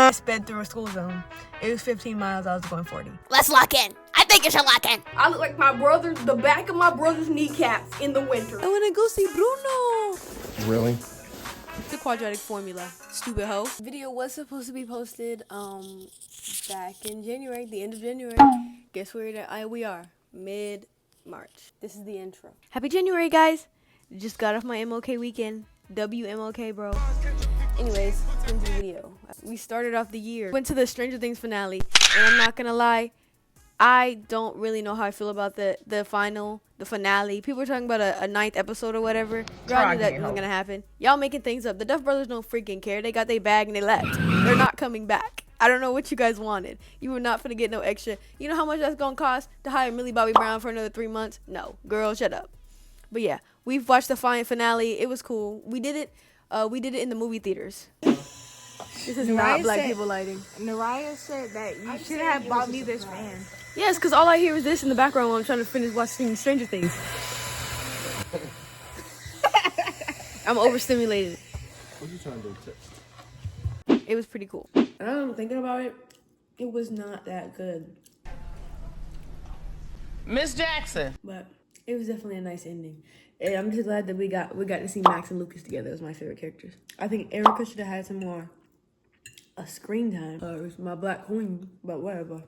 I sped through a school zone. It was 15 miles. I was going 40. Let's lock in. I think you should lock in. I look like the back of my brother's kneecaps in the winter. I wanna go see Bruno. Really? The quadratic formula. Stupid hoe. Video was supposed to be posted back in January, the end of January. Guess where we are? Mid-March. This is the intro. Happy January, guys. Just got off my MLK weekend. WMLK, bro. Anyways, into the video. We started off the year. Went to the Stranger Things finale. And I'm not gonna lie, I don't really know how I feel about the finale. People are talking about a 9th episode or whatever. Girl, I knew that wasn't gonna happen. Y'all making things up. The Duff brothers don't freaking care. They got their bag and they left. They're not coming back. I don't know what you guys wanted. You were not finna get no extra. You know how much that's gonna cost to hire Millie Bobby Brown for another 3 months? No. Girl, shut up. But yeah, we've watched the finale. It was cool. We did it in the movie theaters. This is not black people lighting. Naraya said that you should have bought me this fan. Yes, because all I hear is this in the background while I'm trying to finish watching Stranger Things. I'm overstimulated. What you trying to do? It was pretty cool. Thinking about it, it was not that good. Miss Jackson. But it was definitely a nice ending. And I'm just glad that we got to see Max and Lucas together as my favorite characters. I think Erica should have had some more screen time. It was my black queen, but whatever.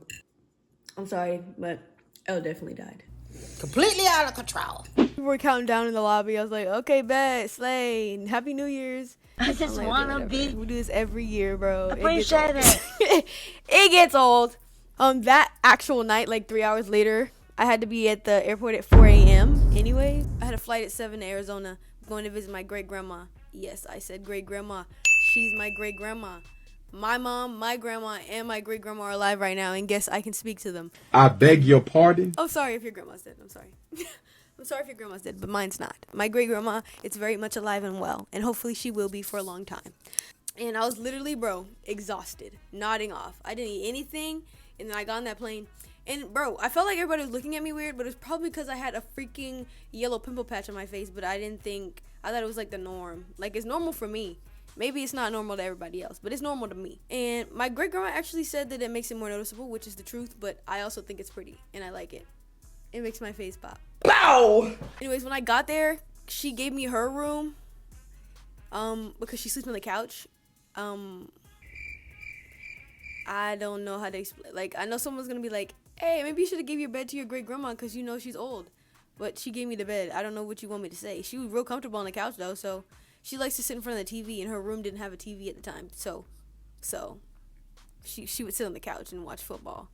I'm sorry, but Elle definitely died. Completely out of control. We were counting down in the lobby. I was like, okay, bet, slay, Happy New Year's. I just like, wanna okay, be. We do this every year, bro. Appreciate it. It gets old. That actual night, like 3 hours later, I had to be at the airport at 4 a.m. Anyway, I had a flight at 7 to Arizona, going to visit my great grandma. Yes, I said great grandma. She's my great grandma. My mom, my grandma, and my great grandma are alive right now, and guess I can speak to them. I beg your pardon? Oh, sorry if your grandma's dead. I'm sorry. I'm sorry if your grandma's dead, but mine's not. My great grandma is very much alive and well, and hopefully she will be for a long time. And I was literally, bro, exhausted, nodding off. I didn't eat anything, and then I got on that plane. And, bro, I felt like everybody was looking at me weird, but it was probably because I had a freaking yellow pimple patch on my face, but I thought it was like the norm. Like, it's normal for me. Maybe it's not normal to everybody else, but it's normal to me. And my great-grandma actually said that it makes it more noticeable, which is the truth, but I also think it's pretty, and I like it. It makes my face pop. Bow! Anyways, when I got there, she gave me her room, because she sleeps on the couch. I don't know how to explain. Like, I know someone's gonna be like, hey, maybe you should have gave your bed to your great-grandma because you know she's old. But she gave me the bed. I don't know what you want me to say. She was real comfortable on the couch, though, so she likes to sit in front of the TV, and her room didn't have a TV at the time. So she would sit on the couch and watch football.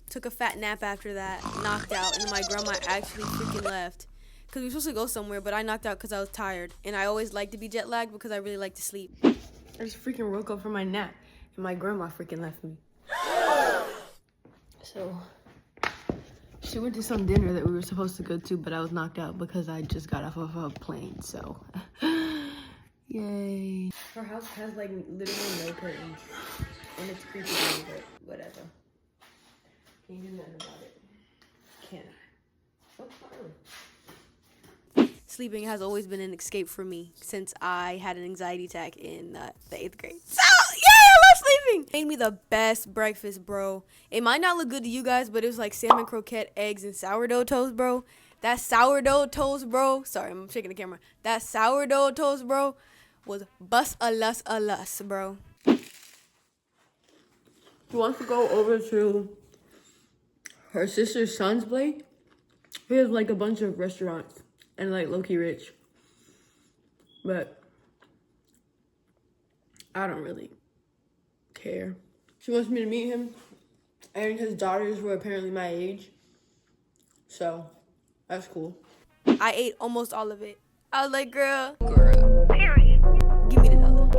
Took a fat nap after that, knocked out, and my grandma actually freaking left. Because we were supposed to go somewhere, but I knocked out because I was tired. And I always like to be jet lagged because I really like to sleep. I just freaking woke up from my nap, and my grandma freaking left me. So she went to some dinner that we were supposed to go to, but I was knocked out because I just got off of a plane, so yay. Her house has like literally no curtains, and it's creepy, but whatever. Can't do nothing about it. Can I? Oh, not really. Sleeping has always been an escape for me since I had an anxiety attack in the 8th grade. So, yeah, I love sleeping. Made me the best breakfast, bro. It might not look good to you guys, but it was like salmon croquette, eggs, and sourdough toast, bro. That sourdough toast, bro. Sorry, I'm shaking the camera. That sourdough toast, bro, was bust a lus, bro. She wants to go over to her sister's son's place. He has like a bunch of restaurants and like low-key rich. But I don't really care. She wants me to meet him, and his daughters were apparently my age. So that's cool. I ate almost all of it. I was like, girl. Period. Give me the dollar.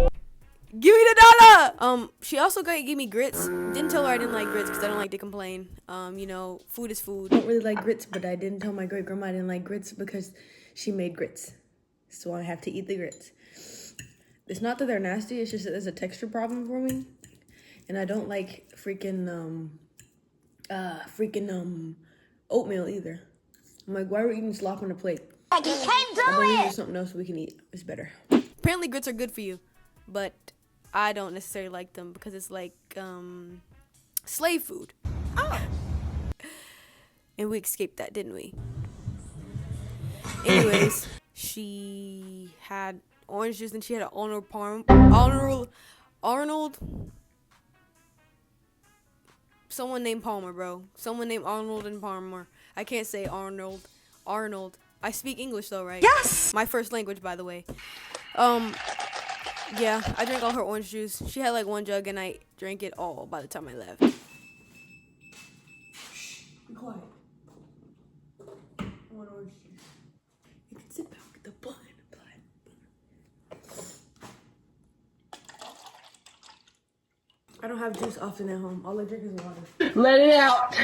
Give me the dollar! She also gave me grits. Didn't tell her I didn't like grits because I don't like to complain. You know, food is food. I don't really like grits, but I didn't tell my great grandma I didn't like grits because she made grits. So I have to eat the grits. It's not that they're nasty, it's just that there's a texture problem for me. And I don't like freaking oatmeal either. I'm like, why are we eating slop on a plate? You can't do I believe it! there's something else we can eat. It's better. Apparently grits are good for you, but I don't necessarily like them because it's like slave food. Oh. And we escaped that, didn't we? Anyways, she had orange juice and she had an Arnold. Someone named Palmer, bro. Someone named Arnold and Palmer. I can't say Arnold. I speak English though, right? Yes. My first language, by the way. Yeah, I drank all her orange juice. She had like one jug and I drank it all by the time I left. Be quiet. I want orange juice. You can sit back with the bun. I don't have juice often at home. All I drink is water. Let it out.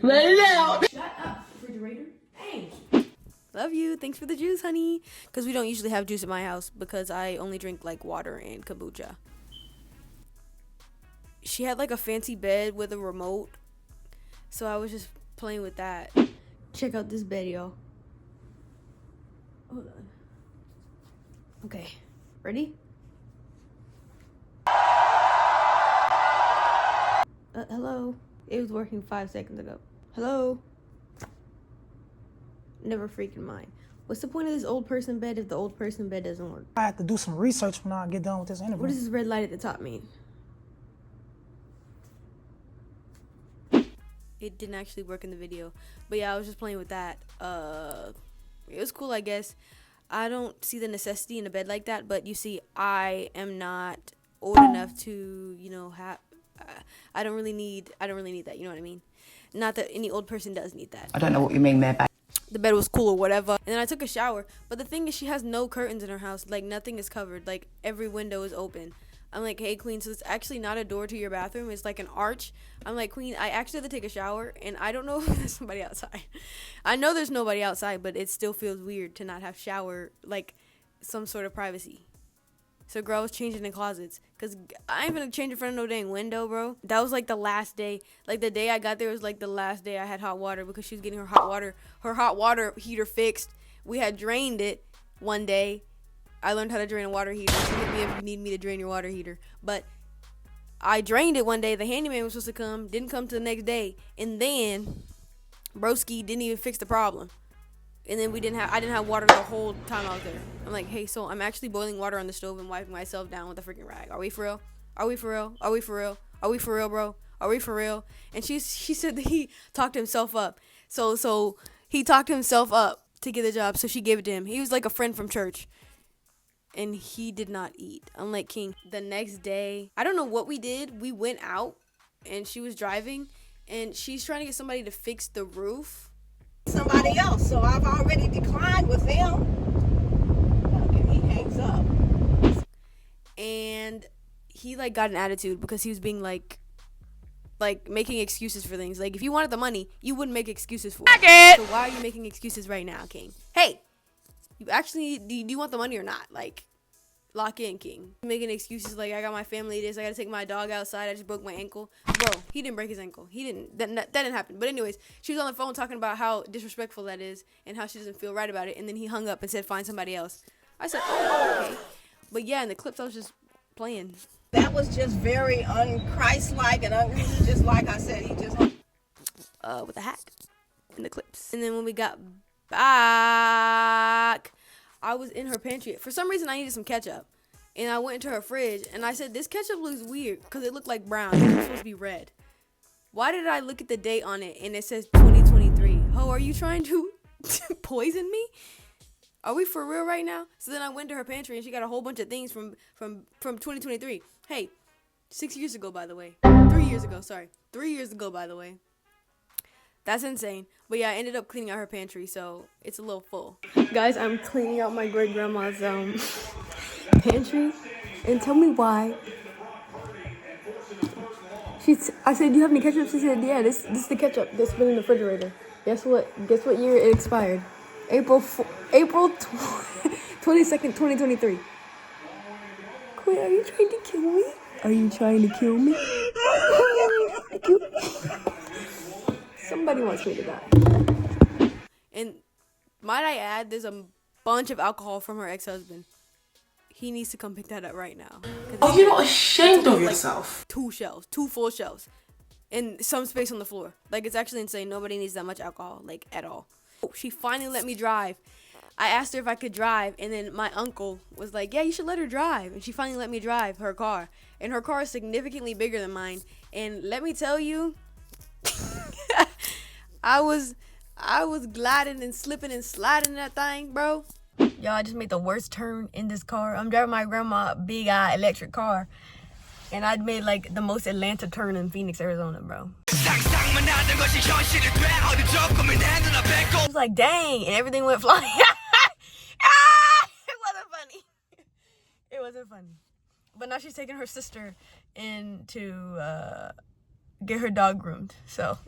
Let it out. Shut up, refrigerator. Hey. Love you. Thanks for the juice, honey. Because we don't usually have juice at my house because I only drink like water and kombucha. She had like a fancy bed with a remote. So I was just playing with that. Check out this bed, y'all. Hold on. Okay. Ready? Hello? It was working 5 seconds ago. Hello? Never freaking mind. What's the point of this old person bed if the old person bed doesn't work? I have to do some research when I get done with this interview. What does this red light at the top mean? It didn't actually work in the video. But yeah, I was just playing with that. It was cool, I guess. I don't see the necessity in a bed like that, but you see, I am not old enough to, you know, have... I don't really need that, you know what I mean? Not that any old person does need that. I don't know what you mean there, babe. The bed was cool or whatever. And then I took a shower. But the thing is, she has no curtains in her house. Like, nothing is covered. Like, every window is open. I'm like, hey, Queen, so it's actually not a door to your bathroom. It's like an arch. I'm like, Queen, I actually have to take a shower. And I don't know if there's somebody outside. I know there's nobody outside, but it still feels weird to not have shower, like, some sort of privacy. So girl was changing in closets. Because I ain't gonna change in front of no dang window, bro. That was like the last day. Like the day I got there was like the last day I had hot water. Because she was getting her hot water heater fixed. We had drained it one day. I learned how to drain a water heater. So hit me if you need me to drain your water heater. But I drained it one day. The handyman was supposed to come. Didn't come to the next day. And then broski didn't even fix the problem. And then I didn't have water the whole time I was there. I'm like, hey, so I'm actually boiling water on the stove and wiping myself down with a freaking rag. Are we for real? Are we for real? Are we for real? Are we for real, bro? Are we for real? And she said that he talked himself up. So he talked himself up to get the job. So she gave it to him. He was like a friend from church. And he did not eat. Unlike King. The next day, I don't know what we did. We went out and she was driving. And she's trying to get somebody to fix the roof. Somebody else, so I've already declined with them. Okay, he hangs up. And he like got an attitude because he was being like making excuses for things. Like if you wanted the money, you wouldn't make excuses for it. So why are you making excuses right now, King? Hey, you actually do you want the money or not? Like lock in, King. Making excuses like I got my family this, I gotta take my dog outside, I just broke my ankle. Bro, he didn't break his ankle. That didn't happen. But anyways, she was on the phone talking about how disrespectful that is and how she doesn't feel right about it. And then he hung up and said, find somebody else. I said, oh, okay. But yeah, in the clips I was just playing. That was just very unchristlike and just like I said, he just with a hat in the clips. And then when we got back, I was in her pantry. For some reason, I needed some ketchup. And I went into her fridge, and I said, this ketchup looks weird, because it looked like brown. It was supposed to be red. Why did I look at the date on it, and it says 2023? Oh, are you trying to poison me? Are we for real right now? So then I went to her pantry, and she got a whole bunch of things from 2023. Hey, 6 years ago, by the way. 3 years ago, sorry. 3 years ago, by the way. That's insane. But yeah, I ended up cleaning out her pantry, so it's a little full. Guys, I'm cleaning out my great-grandma's pantry. And tell me why. I said, do you have any ketchup? She said, yeah, this is the ketchup that's been in the refrigerator. Guess what year it expired? April 22nd, 2023. Queen, are you trying to kill me? Are you trying to kill me? Somebody wants me to die. And might I add, there's a bunch of alcohol from her ex-husband. He needs to come pick that up right now. Oh, you're not ashamed of yourself. 2 shelves, 2 full shelves, and some space on the floor. Like, it's actually insane. Nobody needs that much alcohol, like, at all. She finally let me drive. I asked her if I could drive, and then my uncle was like, yeah, you should let her drive. And she finally let me drive her car. And her car is significantly bigger than mine. And let me tell you, I was gliding and slipping and sliding that thing, bro. Y'all, I just made the worst turn in this car. I'm driving my grandma big eye electric car. And I made like the most Atlanta turn in Phoenix, Arizona, bro. I was like, dang, and everything went flying. It wasn't funny. It wasn't funny. But now she's taking her sister in to get her dog groomed. So,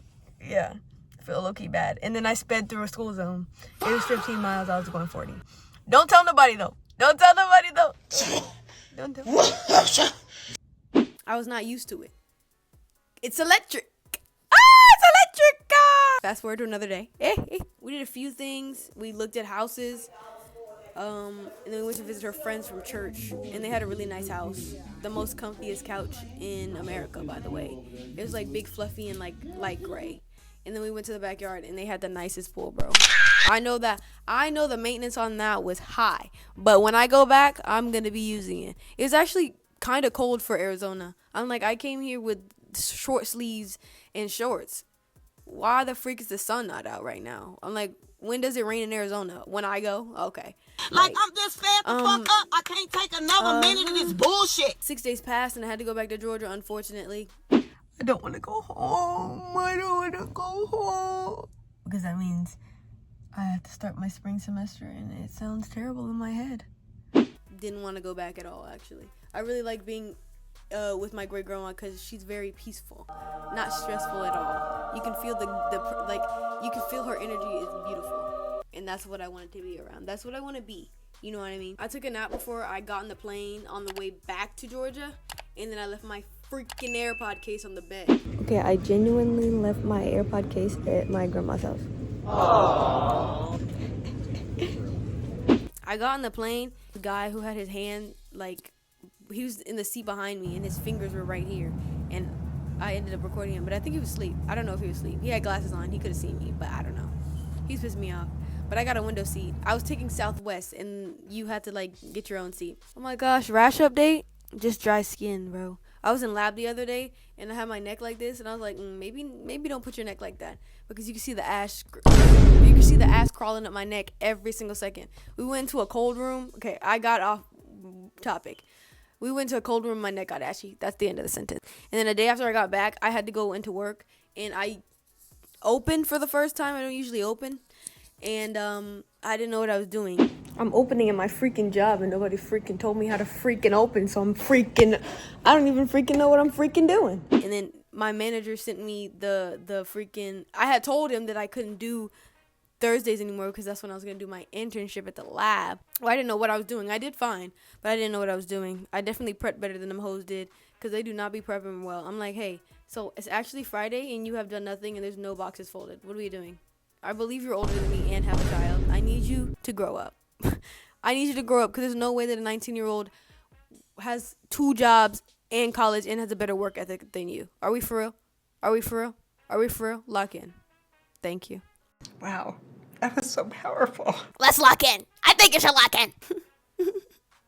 yeah, I feel low-key bad. And then I sped through a school zone. It was 15 miles. I was going 40. Don't tell nobody, though. Don't tell nobody, though. Don't tell nobody. I was not used to it. It's electric. It's electric. Fast forward to another day. We did a few things. We looked at houses. And then we went to visit her friends from church. And they had a really nice house. The most comfiest couch in America, by the way. It was like big, fluffy, and like light gray. And then we went to the backyard and they had the nicest pool, bro. I know the maintenance on that was high. But when I go back, I'm going to be using it. It was actually kind of cold for Arizona. I came here with short sleeves and shorts. Why the freak is the sun not out right now? I'm like, when does it rain in Arizona? When I go? Okay. Like, I'm just fed the fuck up. I can't take another minute of this bullshit. 6 days passed and I had to go back to Georgia, unfortunately. I don't want to go home. I don't want to go home. Because that means I have to start my spring semester and it sounds terrible in my head. Didn't want to go back at all, actually. I really like being with my great grandma because she's very peaceful, not stressful at all. You can feel you can feel her energy is beautiful, and that's what I wanted to be around. That's what I want to be. You know what I mean? I took a nap before I got on the plane on the way back to Georgia, and then I left my freaking AirPod case on the bed. Okay, I genuinely left my AirPod case at my grandma's house. Aww. I got on the plane. The guy who had his hand he was in the seat behind me and his fingers were right here, and I ended up recording him, but I think he was asleep. I don't know if he was asleep. He had glasses on. He could have seen me, but I don't know. He's pissed me off. But I got a window seat. I was taking Southwest, and you had to get your own seat. Oh my gosh, rash update? Just dry skin, bro. I was in lab the other day, and I had my neck like this, and I was like, maybe don't put your neck like that, because you can see the ash. You can see the ass crawling up my neck every single second. We went into a cold room. Okay, I got off topic. We went to a cold room, my neck got ashy. That's the end of the sentence. And then a day after I got back, I had to go into work, and I opened for the first time. I don't usually open, and I didn't know what I was doing. I'm opening in my freaking job, and nobody freaking told me how to freaking open, so I don't even freaking know what I'm freaking doing. And then my manager sent me the freaking, I had told him that I couldn't do Thursdays anymore because that's when I was going to do my internship at the lab. Well, I didn't know what I was doing. I did fine, but I didn't know what I was doing. I definitely prepped better than them hoes did because they do not be prepping well. I'm like, hey, so it's actually Friday and you have done nothing and there's no boxes folded. What are we doing? I believe you're older than me and have a child. I need you to grow up. I need you to grow up because there's no way that a 19-year-old has 2 jobs and college and has a better work ethic than you. Are we for real? Are we for real? Are we for real? Lock in. Thank you. Wow, that was so powerful. Let's lock in. I think you should lock in.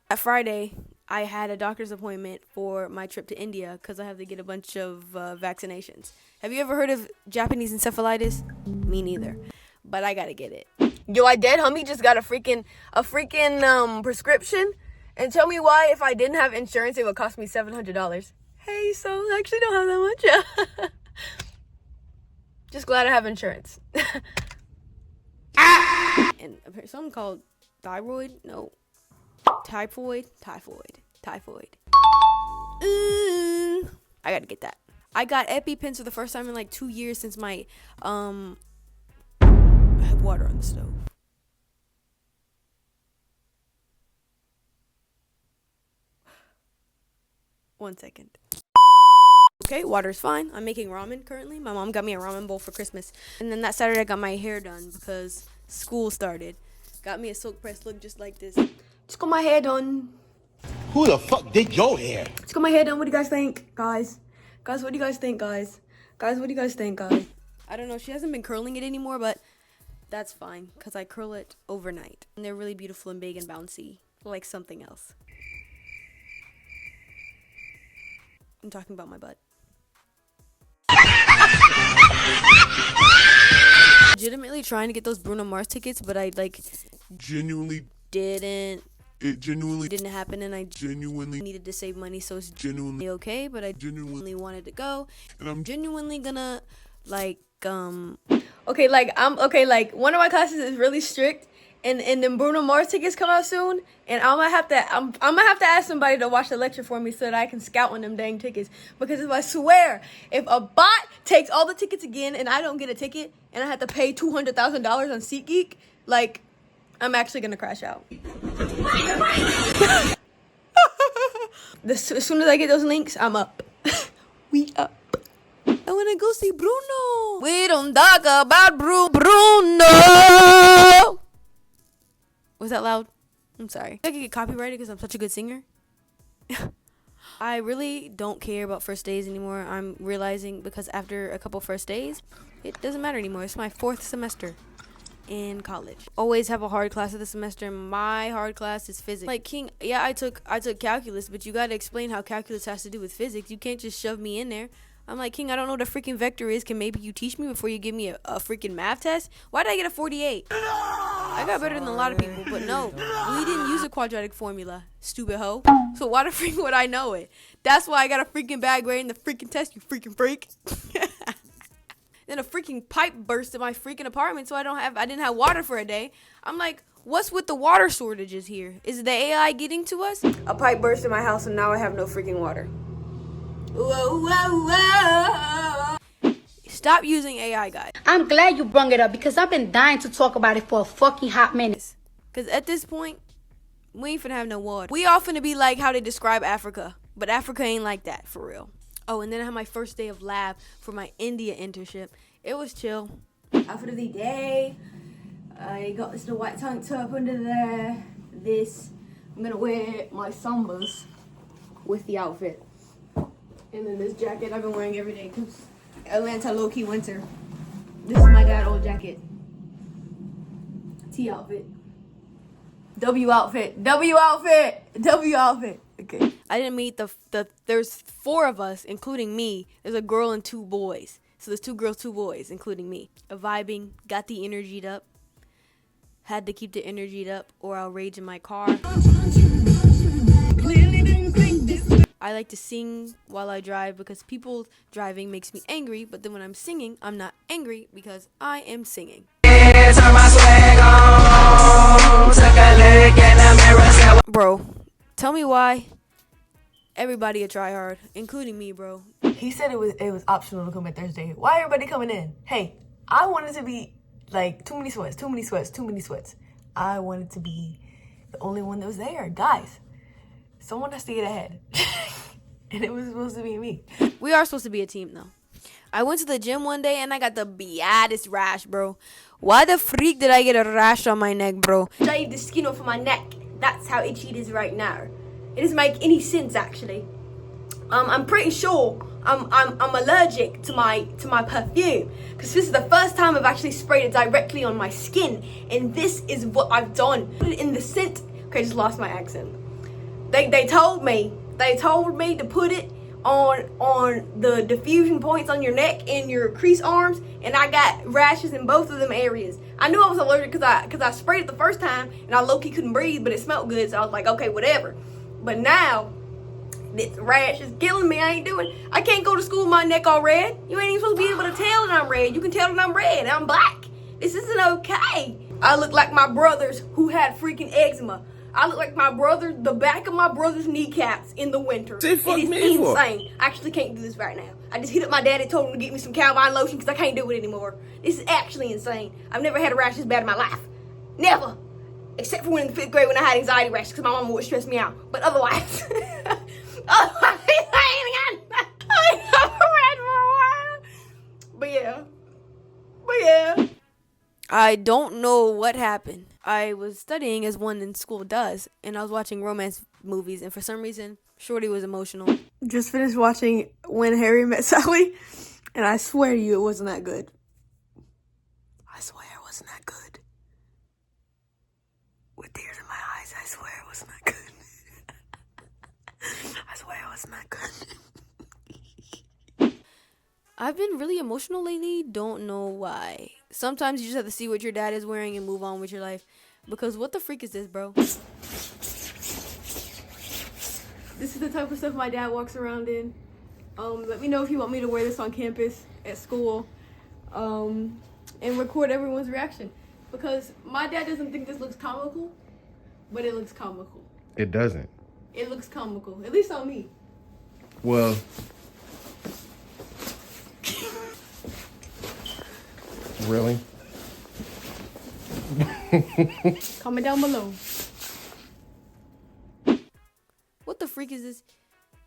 That Friday, I had a doctor's appointment for my trip to India because I have to get a bunch of vaccinations. Have you ever heard of Japanese encephalitis? Me neither. But I gotta get it. Yo, I dead homie just got a freaking prescription. And tell me why if I didn't have insurance, it would cost me $700. Hey, so I actually don't have that much. Just glad I have insurance. And something called thyroid? No. Typhoid. I gotta get that. I got EpiPens for the first time in 2 years since my I have water on the stove. One second. Okay, water's fine. I'm making ramen currently. My mom got me a ramen bowl for Christmas. And then that Saturday I got my hair done because school started. Got me a silk press look just like this. Just got my hair done. Who the fuck did your hair? Let's get my hair done. What do you guys think, guys? Guys, what do you guys think, guys? Guys, what do you guys think, guys? I don't know. She hasn't been curling it anymore, but that's fine because I curl it overnight. And they're really beautiful and big and bouncy, like something else. I'm talking about my butt. Legitimately trying to get those Bruno Mars tickets, but I genuinely didn't. It genuinely Didn't happen, and I genuinely needed to save money, so it's genuinely okay. But I genuinely wanted to go, and I'm genuinely gonna Okay, like one of my classes is really strict, and then Bruno Mars tickets come out soon, and I'm gonna have to ask somebody to watch the lecture for me so that I can scout on them dang tickets. Because if I swear, if a bot takes all the tickets again and I don't get a ticket and I have to pay $200,000 on SeatGeek, like I'm actually gonna crash out. As soon as I get those links, I'm up. We up. I wanna go see Bruno. We don't talk about Bruno. Was that loud? I'm sorry. I could get copyrighted because I'm such a good singer. I really don't care about first days anymore. I'm realizing because after a couple first days, it doesn't matter anymore. It's my 4th semester in college. Always have a hard class of the semester. My hard class is physics. Like King, yeah, I took calculus, but you gotta explain how calculus has to do with physics. You can't just shove me in there. I'm like, King, I don't know what a freaking vector is. Can maybe you teach me before you give me a freaking math test? Why did I get a 48? I got better than a lot of people, but no. We didn't use a quadratic formula, stupid hoe. So why the freak would I know it? That's why I got a freaking bad grade in the freaking test, you freaking freak. Then a freaking pipe burst in my freaking apartment, so I didn't have water for a day. I'm like, what's with the water shortages here? Is the AI getting to us? A pipe burst in my house and now I have no freaking water. Whoa, whoa, whoa. Stop using AI, guys. I'm glad you brung it up because I've been dying to talk about it for a fucking hot minute. Because at this point, we ain't finna have no water. We all finna be like how they describe Africa. But Africa ain't like that, for real. Oh, and then I had my first day of lab for my India internship. It was chill. Outfit of the day. I got this little white tank top under there. I'm gonna wear my sambas with the outfit. And then this jacket I've been wearing every day because Atlanta low-key winter. This is my dad's old jacket. T outfit. W outfit. W outfit. W outfit. Okay. I didn't meet there's 4 of us, including me. There's a girl and 2 boys. So there's 2 girls, 2 boys, including me. Vibing, got the energied up. Had to keep the energied up or I'll rage in my car. I like to sing while I drive because people driving makes me angry, but then when I'm singing, I'm not angry because I am singing. Bro, tell me why everybody a try hard, including me, bro. He said it was optional to come at Thursday. Why everybody coming in? Hey, I wanted to be like too many sweats. I wanted to be the only one that was there. Guys, someone has to get ahead. And it was supposed to be me. We are supposed to be a team, though. I went to the gym one day, and I got the baddest rash, bro. Why the freak did I get a rash on my neck, bro? Shaved the skin off of my neck. That's how itchy it is right now. It doesn't make any sense, actually. I'm pretty sure I'm allergic to my perfume because this is the first time I've actually sprayed it directly on my skin, and this is what I've done. Put it in the scent. Okay, I just lost my accent. They told me to put it on the diffusion points on your neck and your crease arms, and I got rashes in both of them areas. I knew I was allergic because I sprayed it the first time and I low-key couldn't breathe, but it smelled good, so I was like, okay, whatever. But now this rash is killing me. I can't go to school with my neck all red. You ain't even supposed to be able to tell that I'm red. You can tell that I'm red. I'm black. This isn't okay. I look like my brothers who had freaking eczema. I look like the back of my brother's kneecaps in the winter. It is insane. I actually can't do this right now. I just hit up my dad and told him to get me some Calvine lotion because I can't do it anymore. This is actually insane. I've never had a rash this bad in my life. Never. Except for when in the 5th grade when I had anxiety rashes because my mama would stress me out. But otherwise, I never read for a while. But yeah. I don't know what happened. I was studying as one in school does, and I was watching romance movies, and for some reason, Shorty was emotional. Just finished watching When Harry Met Sally, and I swear to you, it wasn't that good. I swear it wasn't that good. With tears in my eyes, I swear it wasn't that good. I swear it wasn't that good. I've been really emotional lately. Don't know why. Sometimes you just have to see what your dad is wearing and move on with your life. Because what the freak is this, bro? This is the type of stuff my dad walks around in. Let me know if you want me to wear this on campus, at school, and record everyone's reaction. Because my dad doesn't think this looks comical, but it looks comical. It doesn't. It looks comical, at least on me. Well, really? Comment down below. What the freak is this?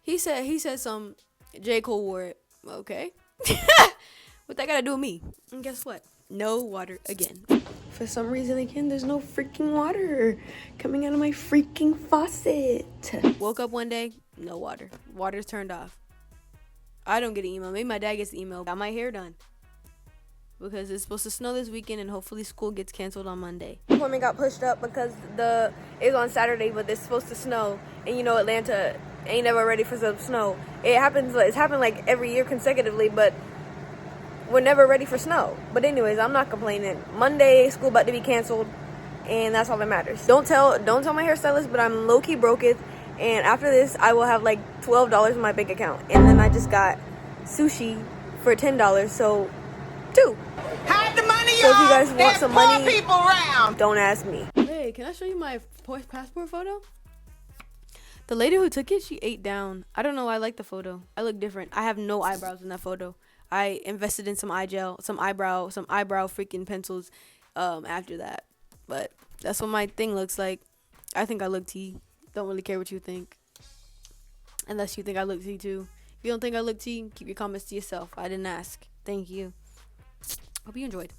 He said some J. Cole wore it. Okay. What that gotta do with me? And guess what? No water again. For some reason again, there's no freaking water coming out of my freaking faucet. Woke up one day, no water. Water's turned off. I don't get an email. Maybe my dad gets the email. Got my hair done. Because it's supposed to snow this weekend and hopefully school gets canceled on Monday. The appointment got pushed up because it's on Saturday, but it's supposed to snow. And you know Atlanta ain't never ready for some snow. It's happened like every year consecutively, but we're never ready for snow. But anyways, I'm not complaining. Monday, school about to be canceled, and that's all that matters. Don't tell my hairstylist, but I'm low-key broke it. And after this, I will have like $12 in my bank account. And then I just got sushi for $10, so 2. Hide the money, So if you guys want some money, people around. don't ask me. Hey, can I show you my passport photo? The lady who took it, she ate down. I don't know why I like the photo. I look different. I have no eyebrows in that photo. I invested in some eye gel, some eyebrow freaking pencils after that. But that's what my thing looks like. I think I look T. Don't really care what you think. Unless you think I look T too. If you don't think I look T, keep your comments to yourself. I didn't ask. Thank you. Hope you enjoyed.